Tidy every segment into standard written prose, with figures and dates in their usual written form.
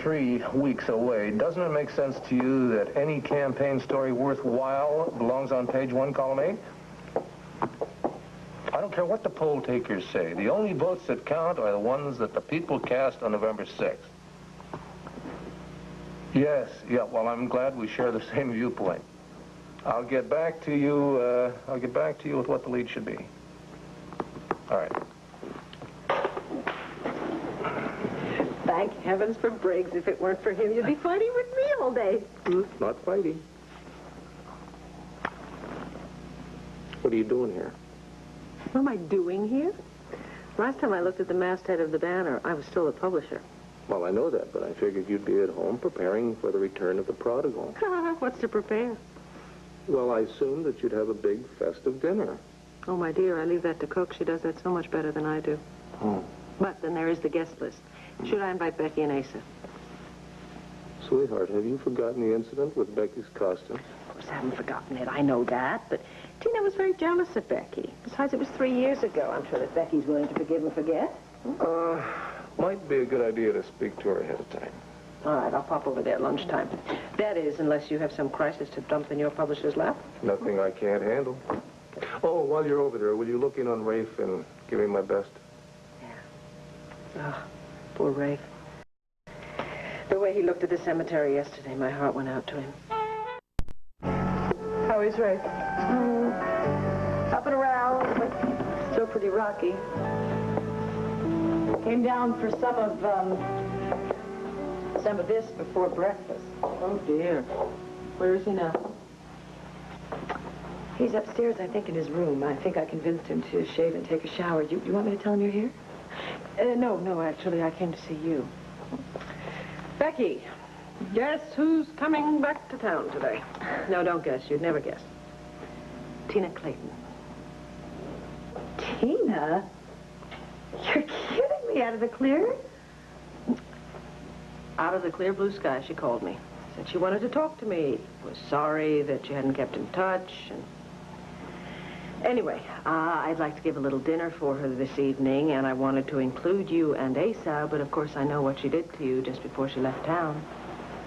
3 weeks away, doesn't it make sense to you that any campaign story worthwhile belongs on page 1, column 8? I don't care what the poll takers say. The only votes that count are the ones that the people cast on November 6th. Yes, yeah, well, I'm glad we share the same viewpoint. I'll get back to you with what the lead should be. All right. Thank heavens for Briggs. If it weren't for him, you'd be fighting with me all day. Not fighting. What are you doing here? What am I doing here? Last time I looked at the masthead of the banner, I was still a publisher. Well, I know that, but I figured you'd be at home preparing for the return of the prodigal. What's to prepare? Well, I assumed that you'd have a big festive dinner. Oh, my dear, I leave that to Cook. She does that so much better than I do. Oh. But then there is the guest list. Should I invite Becky and Asa? Sweetheart, have you forgotten the incident with Becky's costume? Of course, I haven't forgotten it. I know that. But Tina was very jealous of Becky. Besides, it was 3 years ago. I'm sure that Becky's willing to forgive and forget. Might be a good idea to speak to her ahead of time. All right, I'll pop over there at lunchtime. That is, unless you have some crisis to dump in your publisher's lap. Nothing I can't handle. Oh, while you're over there, will you look in on Rafe and give him my best? Yeah. Oh, poor Rafe. The way he looked at the cemetery yesterday, my heart went out to him. How is Rafe? Up and around, but still pretty rocky. Came down for some of this before breakfast. Oh, dear. Where is he now? He's upstairs, I think, in his room. I think I convinced him to shave and take a shower. You want me to tell him you're here? No, actually, I came to see you. Becky, guess who's coming back to town today? No, don't guess. You'd never guess. Tina Clayton. Tina? You're kidding me, out of the clear? Out of the clear blue sky, she called me. Said she wanted to talk to me. Was sorry that you hadn't kept in touch. And anyway, I'd like to give a little dinner for her this evening, and I wanted to include you and Asa, but of course I know what she did to you just before she left town.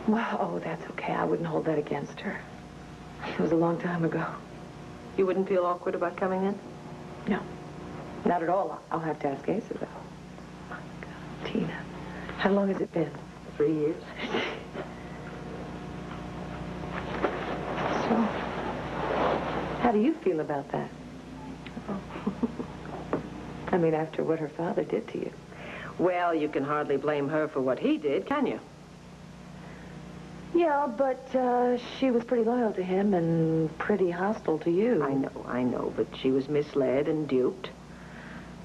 Well, oh, that's okay. I wouldn't hold that against her. It was a long time ago. You wouldn't feel awkward about coming in? No, not at all. I'll have to ask Asa, though. My God, Tina, how long has it been? 3 years. So, how do you feel about that? Oh. I mean, after what her father did to you. Well, you can hardly blame her for what he did, can you? Yeah, but she was pretty loyal to him and pretty hostile to you. I know, but she was misled and duped.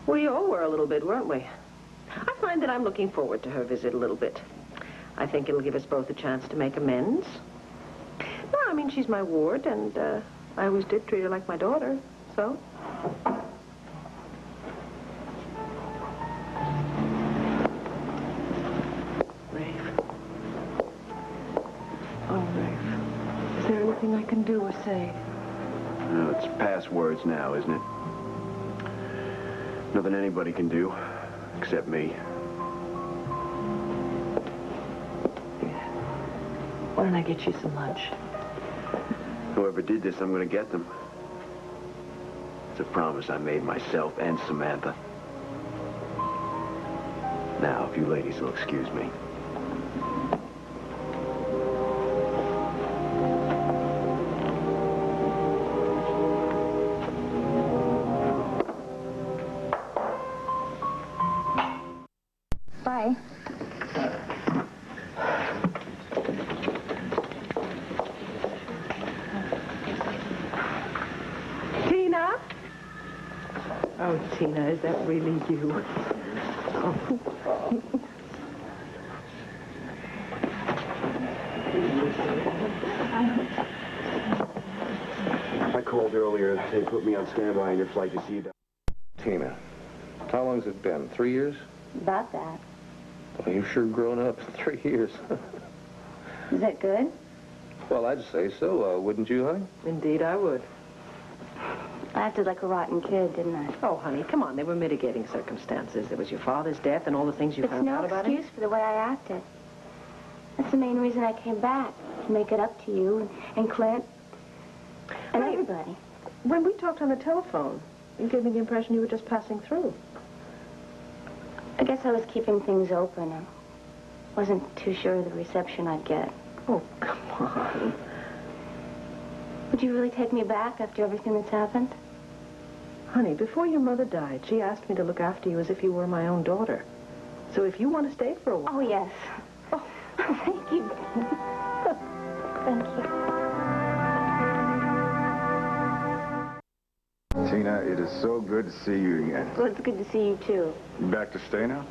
We all were a little bit, weren't we? I find that I'm looking forward to her visit a little bit. I think it'll give us both a chance to make amends. No, I mean, she's my ward, and I always did treat her like my daughter, so... Is there anything I can do or say? No, it's past words now, isn't it? Nothing anybody can do, except me. Why don't I get you some lunch? Whoever did this, I'm going to get them. It's a promise I made myself and Samantha. Now, if you ladies will excuse me. Bye. Tina? Oh, Tina, is that really you? Oh. I called earlier. They put me on standby on your flight to see you. Tina, how long's it been? 3 years? About that. Well, you've sure grown up in 3 years. Is that good? Well, I'd say so, wouldn't you, honey? Indeed, I would. I acted like a rotten kid, didn't I? Oh, honey, come on. There were mitigating circumstances. There was your father's death and all the things you found out about him. It's no excuse for the way I acted. That's the main reason I came back, to make it up to you and Clint and everybody. When we talked on the telephone, you gave me the impression you were just passing through. I guess I was keeping things open. I wasn't too sure of the reception I'd get. Oh, come on. Would you really take me back after everything that's happened? Honey, before your mother died, she asked me to look after you as if you were my own daughter. So if you want to stay for a while... Oh, yes. Oh, thank you. Thank you. Tina, it is so good to see you again. Well, it's good to see you, too. You back to stay now?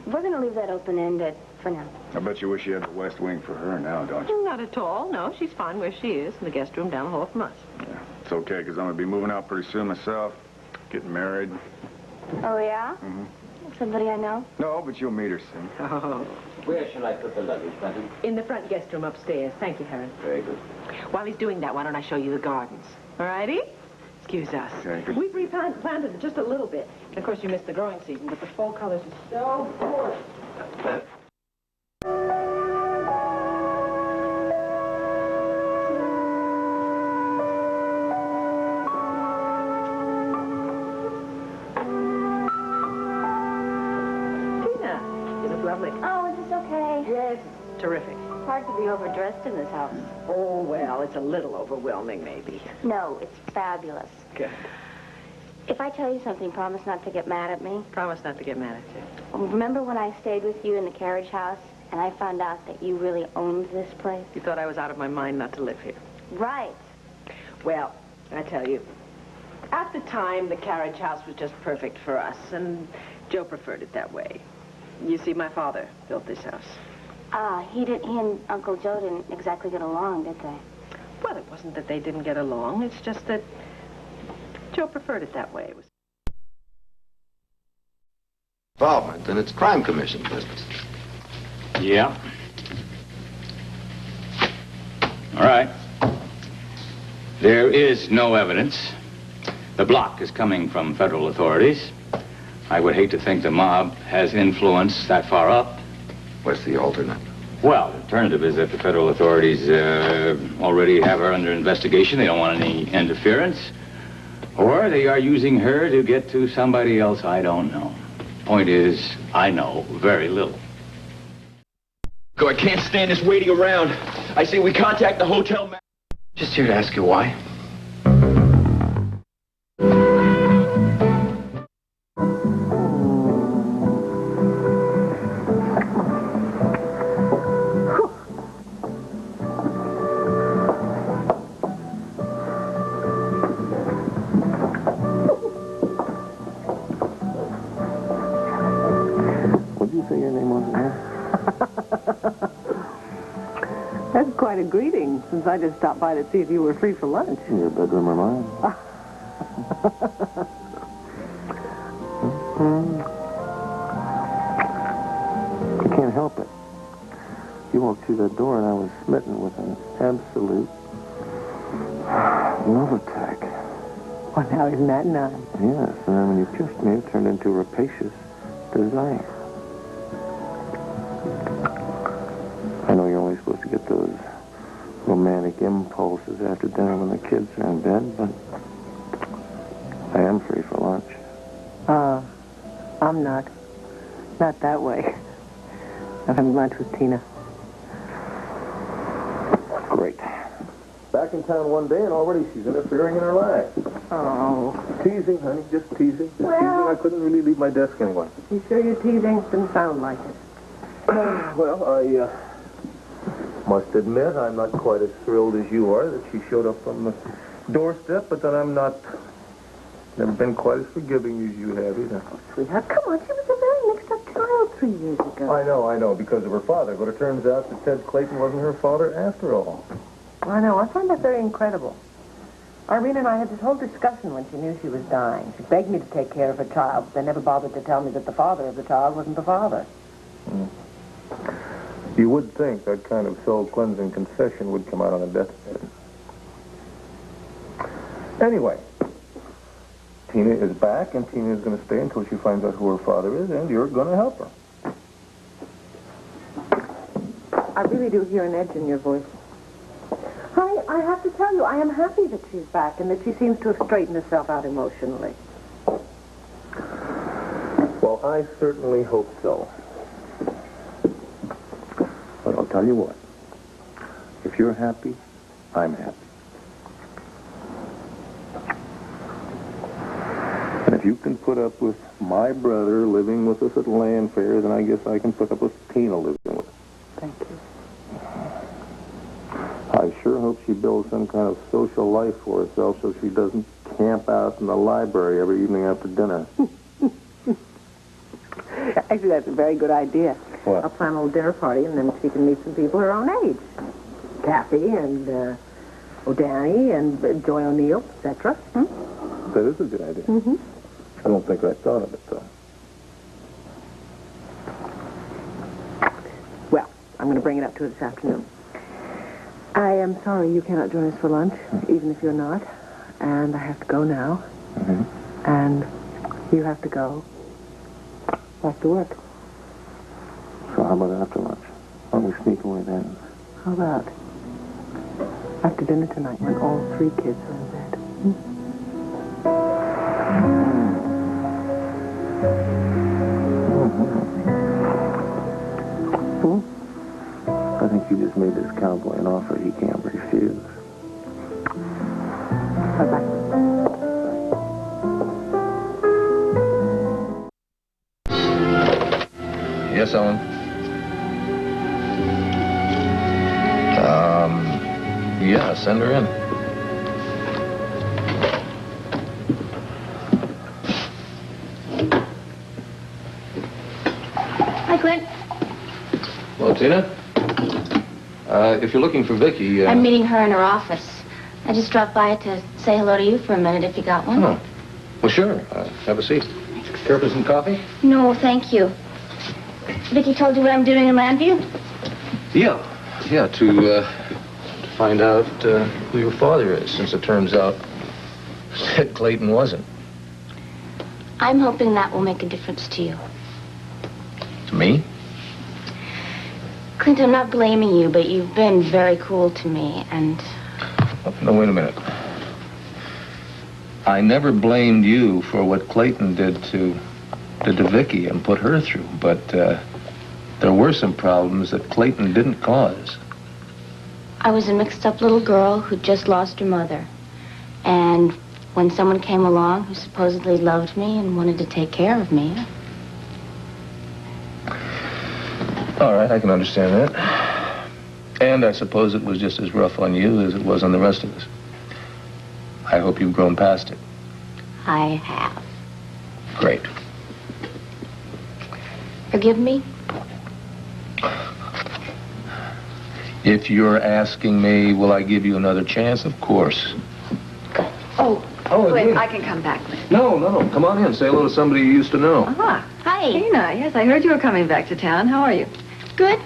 We're going to leave that open-ended for now. I bet you wish you had the West Wing for her now, don't you? not at all. No, she's fine where she is, in the guest room down the hall from us. Yeah, it's okay, because I'm going to be moving out pretty soon myself. Getting married. Oh, yeah? Mm-hmm. Somebody I know? No, but you'll meet her soon. Oh. Where shall I put the luggage, madam? In the front guest room upstairs. Thank you, Harry. Very good. While he's doing that, why don't I show you the gardens? All righty? Excuse us. Okay. We've replanted it just a little bit. And of course, you missed the growing season, but the fall colors are so gorgeous. Tina, isn't it lovely? Oh, is this okay? Yes, it's terrific. It's hard to be overdressed in this house. Oh, well, it's a little overwhelming, maybe. No, it's fabulous. Good. If I tell you something, promise not to get mad at me. Promise not to get mad at you. Well, remember when I stayed with you in the carriage house and I found out that you really owned this place? You thought I was out of my mind not to live here. Right. Well, I tell you, at the time, the carriage house was just perfect for us, and Joe preferred it that way. You see, my father built this house. He and Uncle Joe didn't exactly get along, did they? Well, it wasn't that they didn't get along. It's just that Joe preferred it that way. It was... Involvement, and it's crime commission business. Yeah. All right. There is no evidence. The block is coming from federal authorities. I would hate to think the mob has influence that far up. What's the alternate? Well, the alternative is that the federal authorities already have her under investigation. They don't want any interference. Or they are using her to get to somebody else I don't know. Point is, I know very little. Go, I can't stand this waiting around. I say we contact the hotel man. Just here to ask you why. That's quite a greeting, since I just stopped by to see if you were free for lunch. In your bedroom or mine? I can't help it. You walked through that door and I was smitten with an absolute love attack. Well, now isn't that nice? Yes, and then when you kissed me, it turned into rapacious desire. I know you're only supposed to get those romantic impulses after dinner when the kids are in bed, but I am free for lunch. I'm not. Not that way. I'm having lunch with Tina. Great. Back in town one day and already she's interfering in our lives. Oh. Teasing, honey, just teasing. Just teasing. I couldn't really leave my desk anyway. You sure you're teasing? Didn't sound like it. Well, I must admit I'm not quite as thrilled as you are that she showed up on the doorstep, but then I'm never been quite as forgiving as you have either. Sweetheart, come on. She was a very mixed-up child 3 years ago. I know, because of her father, but it turns out that Ted Clayton wasn't her father after all. I know. I find that very incredible. Irene and I had this whole discussion when she knew she was dying. She begged me to take care of her child, but they never bothered to tell me that the father of the child wasn't the father. You would think that kind of soul-cleansing confession would come out on a deathbed. Anyway, Tina is back, and Tina is going to stay until she finds out who her father is, and you're going to help her. I really do hear an edge in your voice. Honey, I have to tell you, I am happy that she's back and that she seems to have straightened herself out emotionally. Well, I certainly hope so. But I'll tell you what. If you're happy, I'm happy. And if you can put up with my brother living with us at Llanview, then I guess I can put up with Tina living with us. Thank you. I sure hope she builds some kind of social life for herself so she doesn't camp out in the library every evening after dinner. Actually, that's a very good idea. What? I'll plan a little dinner party, and then she can meet some people her own age. Kathy and O'Danny and Joy O'Neill, etc. That is a good idea. Mm-hmm. I don't think I thought of it, though. Well, I'm going to bring it up to her this afternoon. I am sorry you cannot join us for lunch, even if you're not. And I have to go now. Mm-hmm. And you have to go back to work. So how about after lunch? Why don't we sneak away then? How about after dinner tonight when all 3 kids are in bed? I think you just made this cowboy an offer he can't refuse. Bye-bye. Yes, Ellen? Yeah, send her in. Hi, Clint. Hello, Tina. If you're looking for Viki, I'm meeting her in her office. I just dropped by to say hello to you for a minute if you got one. Oh, well, sure. Have a seat. Care for some coffee? No, thank you. Viki told you what I'm doing in Llanview? Yeah, to find out who your father is, since it turns out Ted Clayton wasn't. I'm hoping that will make a difference to you. To me? Clint, I'm not blaming you, but you've been very cruel to me, and... No, wait a minute. I never blamed you for what Clayton did to Viki and put her through, but there were some problems that Clayton didn't cause. I was a mixed-up little girl who just lost her mother. And when someone came along who supposedly loved me and wanted to take care of me... All right, I can understand that. And I suppose it was just as rough on you as it was on the rest of us. I hope you've grown past it. I have. Great. Forgive me? If you're asking me, will I give you another chance? Of course. Good. Oh, Clint, I can come back, Clint. No. Come on in. Say hello to somebody you used to know. Ah, Hi. Tina, yes, I heard you were coming back to town. How are you? Good.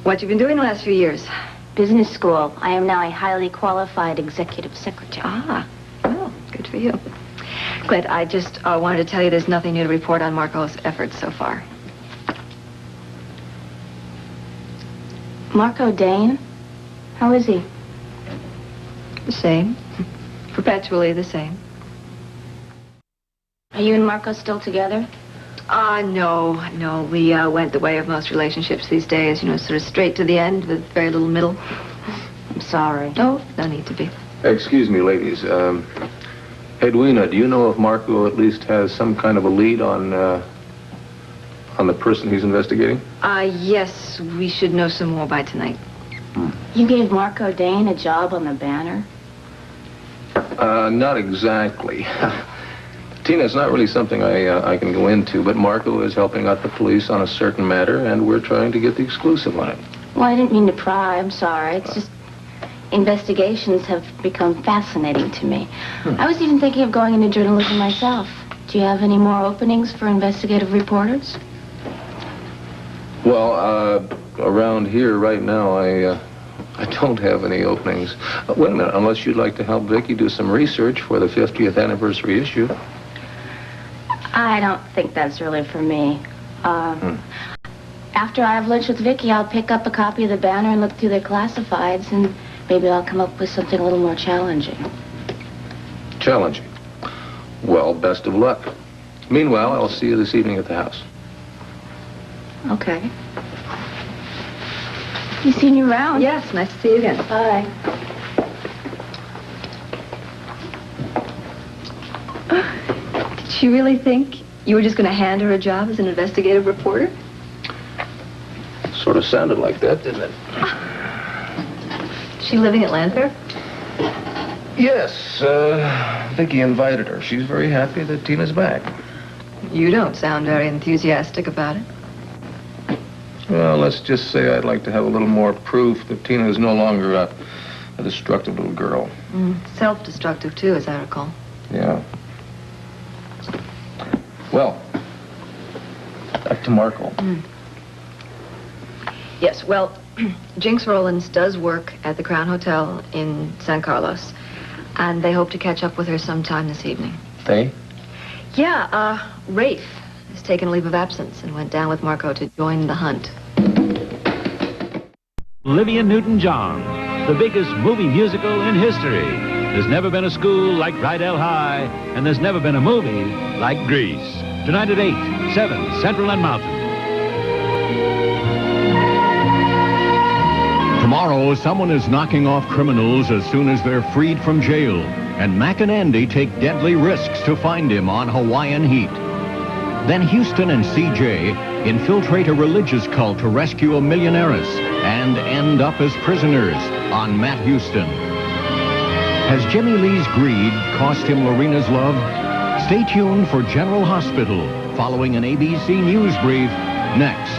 What you been doing the last few years? Business school. I am now a highly qualified executive secretary. Ah, well, good for you. Clint, I just wanted to tell you there's nothing new to report on Marco's efforts so far. Marco Dane? How is he? The same. Perpetually the same. Are you and Marco still together? No. We went the way of most relationships these days, sort of straight to the end with very little middle. I'm sorry. Oh, no need to be. Excuse me, ladies. Edwina, do you know if Marco at least has some kind of a lead on the person he's investigating? Yes, we should know some more by tonight. You gave Marco Dane a job on the Banner? Not exactly. Tina, it's not really something I can go into, but Marco is helping out the police on a certain matter, and we're trying to get the exclusive on it. Well, I didn't mean to pry. I'm sorry. It's just investigations have become fascinating to me. I was even thinking of going into journalism myself. Do you have any more openings for investigative reporters? Well, around here right now, I don't have any openings. Wait a minute, unless you'd like to help Viki do some research for the 50th anniversary issue. I don't think that's really for me. After I have lunch with Viki, I'll pick up a copy of the Banner and look through their classifieds, and maybe I'll come up with something a little more challenging. Challenging. Well, best of luck. Meanwhile, I'll see you this evening at the house. Okay. You seen you around? Yes, nice to see you again. Bye. Did she really think you were just going to hand her a job as an investigative reporter? Sort of sounded like that, didn't it? Is she living at Llanview? Yes, Viki invited her. She's very happy that Tina's back. You don't sound very enthusiastic about it. Well, let's just say I'd like to have a little more proof that Tina is no longer a destructive little girl. Self-destructive, too, as I recall. Yeah. Well, back to Marco. Yes, well, Jinx Rollins does work at the Crown Hotel in San Carlos, and they hope to catch up with her sometime this evening. They? Yeah, Rafe has taken a leave of absence and went down with Marco to join the hunt. Olivia Newton-John, the biggest movie musical in history. There's never been a school like Rydell High, and there's never been a movie like Grease. Tonight at 8, 7, Central and Mountain. Tomorrow, someone is knocking off criminals as soon as they're freed from jail. And Mac and Andy take deadly risks to find him on Hawaiian Heat. Then Houston and CJ infiltrate a religious cult to rescue a millionaires and end up as prisoners on Matt Houston. Has Jimmy Lee's greed cost him Lorena's love? Stay tuned for General Hospital following an ABC News brief next.